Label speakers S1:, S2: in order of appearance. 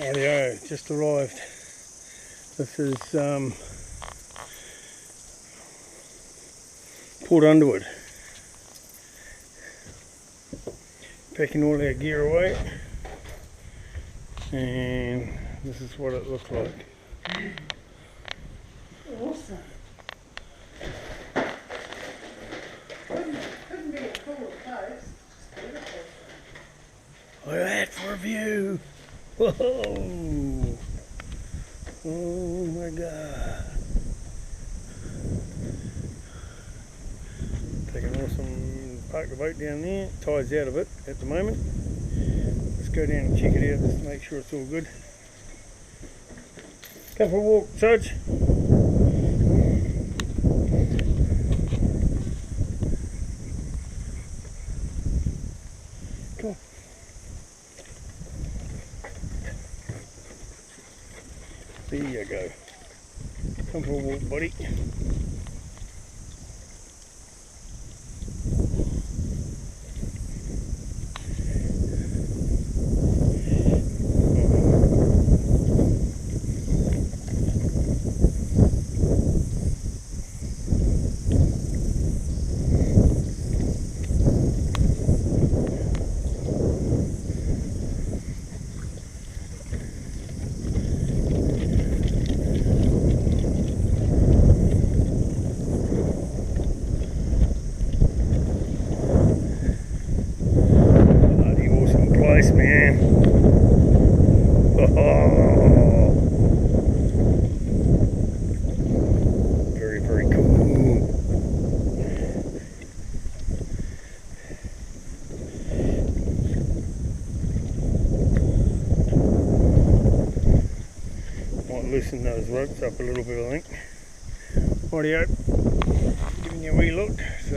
S1: Audio just arrived. This is Port Underwood. Packing all our gear away, and this is what it looks like.
S2: Awesome. Couldn't be a cooler place. It's beautiful.
S1: Look at that for a view. Whoa! Oh my God! Take an awesome park the boat down there. Tide's out of it at the moment. Let's go down and check it out just to make sure it's all good. Come for a walk, Sarge. Come on. There you go. Come for a walk, buddy. Man. Oh. Very, very cool. Might loosen those ropes up a little bit, I think. Rightio, giving you a wee look. So